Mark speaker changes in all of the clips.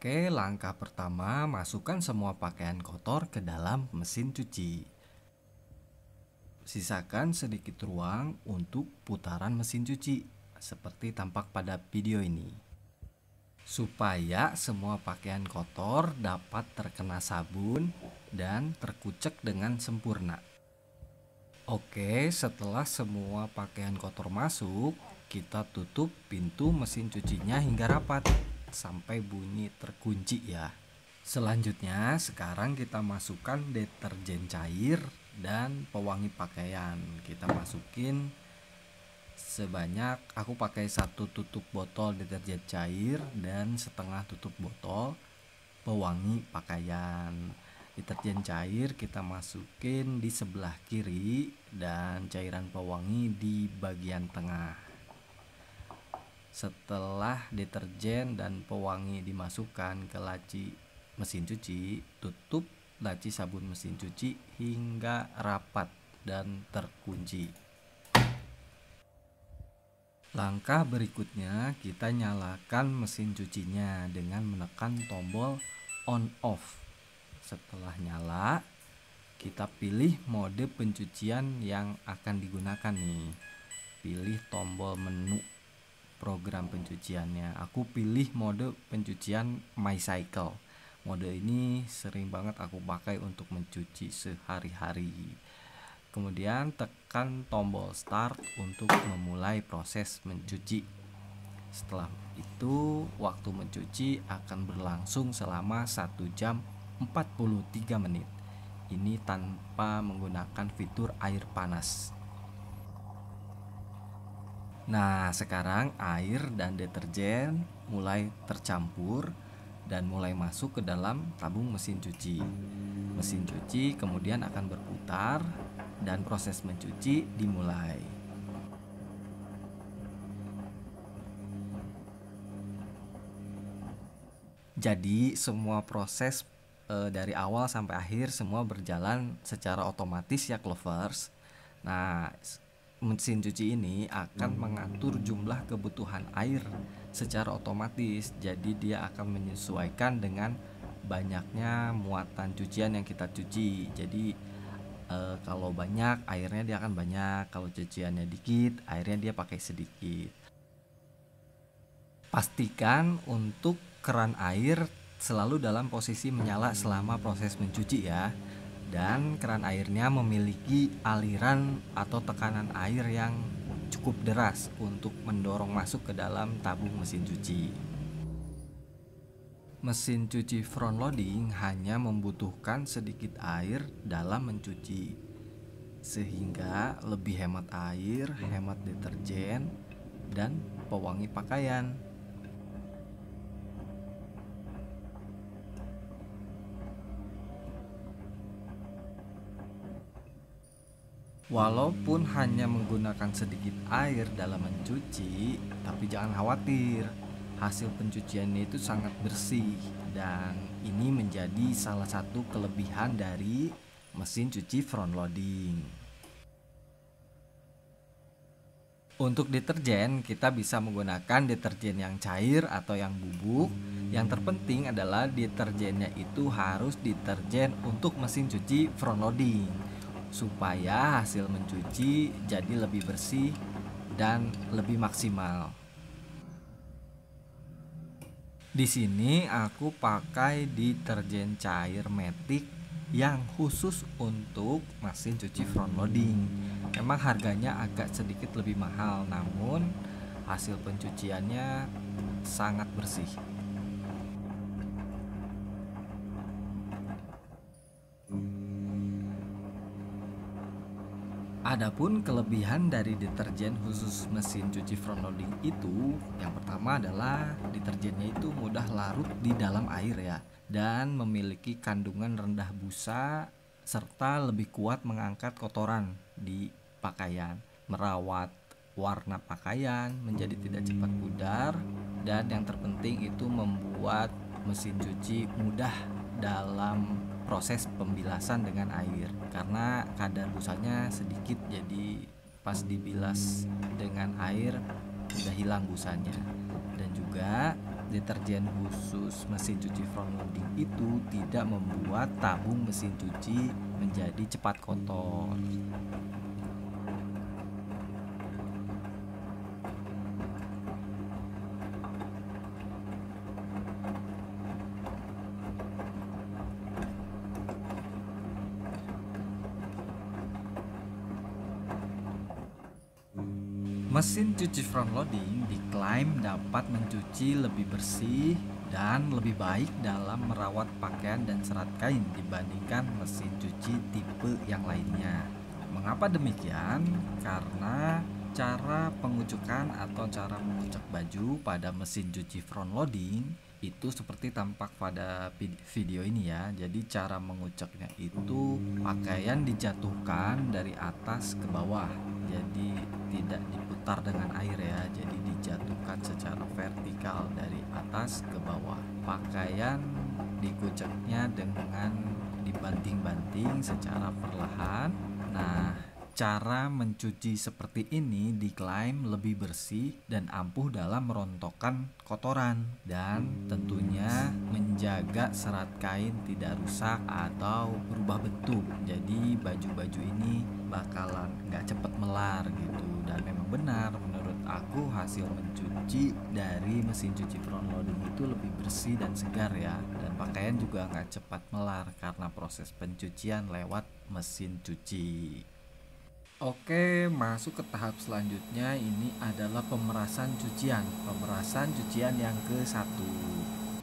Speaker 1: Oke, langkah pertama, masukkan semua pakaian kotor ke dalam mesin cuci. Sisakan sedikit ruang untuk putaran mesin cuci, seperti tampak pada video ini. Supaya semua pakaian kotor dapat terkena sabun dan terkucek dengan sempurna. Oke, setelah semua pakaian kotor masuk, kita tutup pintu mesin cucinya hingga rapat sampai bunyi terkunci ya. Selanjutnya, sekarang kita masukkan deterjen cair dan pewangi pakaian. Kita masukin sebanyak, aku pakai 1 tutup botol deterjen cair dan setengah tutup botol pewangi pakaian. Deterjen cair kita masukin di sebelah kiri dan cairan pewangi di bagian tengah. Setelah deterjen dan pewangi dimasukkan ke laci mesin cuci, tutup laci sabun mesin cuci hingga rapat dan terkunci. Langkah berikutnya, kita nyalakan mesin cucinya dengan menekan tombol on off. Setelah nyala, kita pilih mode pencucian yang akan digunakan nih. Pilih tombol menu program pencuciannya. Aku pilih mode pencucian My Cycle. Mode ini sering banget aku pakai untuk mencuci sehari-hari. Kemudian tekan tombol start untuk memulai proses mencuci. Setelah itu, waktu mencuci akan berlangsung selama 1 jam 43 menit. Ini tanpa menggunakan fitur air panas. Nah, sekarang air dan deterjen mulai tercampur dan mulai masuk ke dalam tabung mesin cuci. Mesin cuci kemudian akan berputar dan proses mencuci dimulai. Jadi semua proses dari awal sampai akhir semua berjalan secara otomatis ya Clovers. Nah, mesin cuci ini akan mengatur jumlah kebutuhan air secara otomatis. Jadi dia akan menyesuaikan dengan banyaknya muatan cucian yang kita cuci. Jadi kalau banyak airnya dia akan banyak, kalau cuciannya dikit airnya dia pakai sedikit. Pastikan untuk keran air selalu dalam posisi menyala selama proses mencuci ya. Dan keran airnya memiliki aliran atau tekanan air yang cukup deras untuk mendorong masuk ke dalam tabung mesin cuci. Mesin cuci front loading hanya membutuhkan sedikit air dalam mencuci, sehingga lebih hemat air, hemat deterjen, dan pewangi pakaian. Walaupun hanya menggunakan sedikit air dalam mencuci, tapi jangan khawatir, hasil pencuciannya itu sangat bersih dan ini menjadi salah satu kelebihan dari mesin cuci front loading. Untuk deterjen, kita bisa menggunakan deterjen yang cair atau yang bubuk. Yang terpenting adalah deterjennya itu harus deterjen untuk mesin cuci front loading, supaya hasil mencuci jadi lebih bersih dan lebih maksimal. Di sini aku pakai deterjen cair Matic yang khusus untuk mesin cuci front loading. Memang harganya agak sedikit lebih mahal, namun hasil pencuciannya sangat bersih. Adapun kelebihan dari deterjen khusus mesin cuci front loading itu, yang pertama adalah deterjennya itu mudah larut di dalam air ya, dan memiliki kandungan rendah busa serta lebih kuat mengangkat kotoran di pakaian, merawat warna pakaian menjadi tidak cepat pudar, dan yang terpenting itu membuat mesin cuci mudah dalam proses pembilasan dengan air karena kadar busanya sedikit, jadi pas dibilas dengan air udah hilang busanya. Dan juga deterjen khusus mesin cuci front loading itu tidak membuat tabung mesin cuci menjadi cepat kotor. Mesin cuci front loading diklaim dapat mencuci lebih bersih dan lebih baik dalam merawat pakaian dan serat kain dibandingkan mesin cuci tipe yang lainnya. Mengapa demikian? Karena cara pengucukan atau cara mengucek baju pada mesin cuci front loading itu seperti tampak pada video ini ya. Jadi cara menguceknya itu pakaian dijatuhkan dari atas ke bawah. Jadi tidak diputar dengan air ya. Jadi dijatuhkan secara vertikal dari atas ke bawah. Pakaian dikuceknya dengan dibanting-banting secara perlahan. Nah, cara mencuci seperti ini diklaim lebih bersih dan ampuh dalam merontokkan kotoran dan tentunya menjaga serat kain tidak rusak atau berubah bentuk. Jadi baju-baju ini bakalan nggak cepet melar gitu. Dan memang benar menurut aku hasil mencuci dari mesin cuci front loading itu lebih bersih dan segar ya. Dan pakaian juga nggak cepat melar karena proses pencucian lewat mesin cuci. Oke, masuk ke tahap selanjutnya. Ini adalah pemerasan cucian. Pemerasan cucian yang ke-1.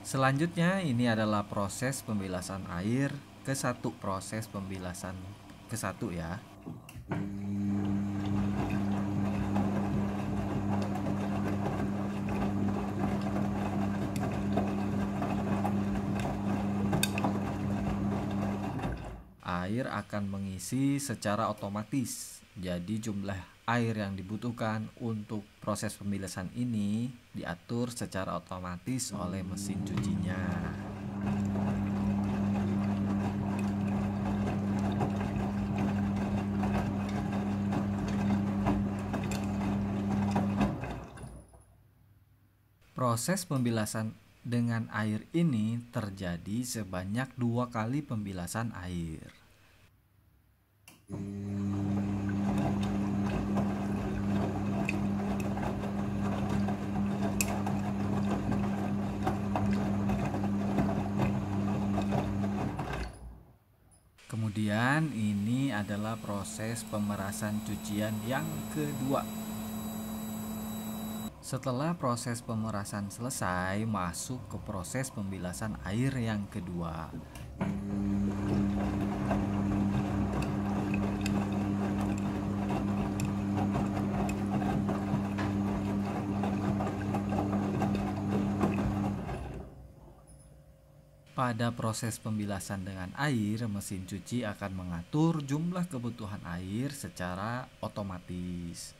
Speaker 1: Selanjutnya ini adalah proses pembilasan air ke-1. Proses pembilasan ke-1 ya. Air akan mengisi secara otomatis. Jadi jumlah air yang dibutuhkan untuk proses pembilasan ini diatur secara otomatis oleh mesin cucinya. Proses pembilasan dengan air ini terjadi sebanyak 2 kali pembilasan air. Kemudian ini adalah proses pemerasan cucian yang kedua. Setelah proses pemerasan selesai, masuk ke proses pembilasan air yang kedua. Pada proses pembilasan dengan air, mesin cuci akan mengatur jumlah kebutuhan air secara otomatis.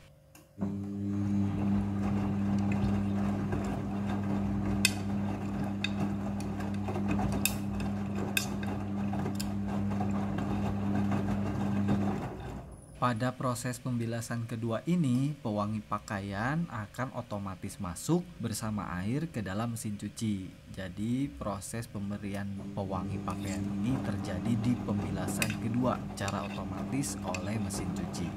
Speaker 1: Pada proses pembilasan kedua ini, pewangi pakaian akan otomatis masuk bersama air ke dalam mesin cuci. Jadi proses pemberian pewangi pakaian ini terjadi di pembilasan kedua secara otomatis oleh mesin cuci.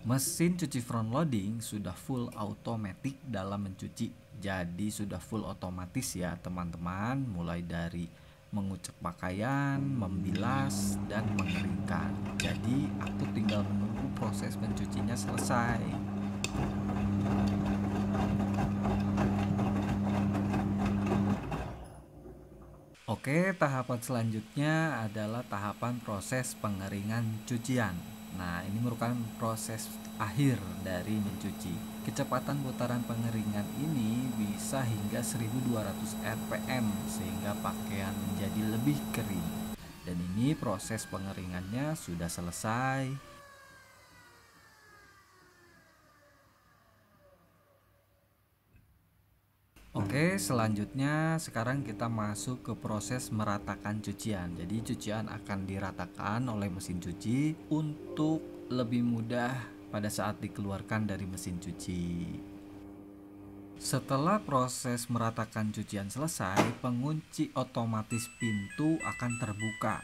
Speaker 1: Mesin cuci front loading sudah full automatic dalam mencuci. Jadi sudah full otomatis ya teman-teman, mulai dari mengucek pakaian, membilas, dan mengeringkan. Jadi aku tinggal menunggu proses mencucinya selesai. Oke, tahapan selanjutnya adalah tahapan proses pengeringan cucian. Nah, ini merupakan proses akhir dari mencuci. Kecepatan putaran pengeringan ini bisa hingga 1200 rpm sehingga pakaian menjadi lebih kering. Dan ini proses pengeringannya sudah selesai. Oke, selanjutnya sekarang kita masuk ke proses meratakan cucian. Jadi cucian akan diratakan oleh mesin cuci untuk lebih mudah pada saat dikeluarkan dari mesin cuci. Setelah proses meratakan cucian selesai, pengunci otomatis pintu akan terbuka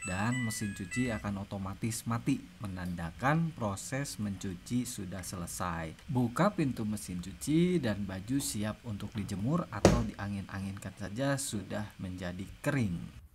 Speaker 1: dan mesin cuci akan otomatis mati, menandakan proses mencuci sudah selesai. Buka pintu mesin cuci dan baju siap untuk dijemur atau diangin-anginkan saja sudah menjadi kering.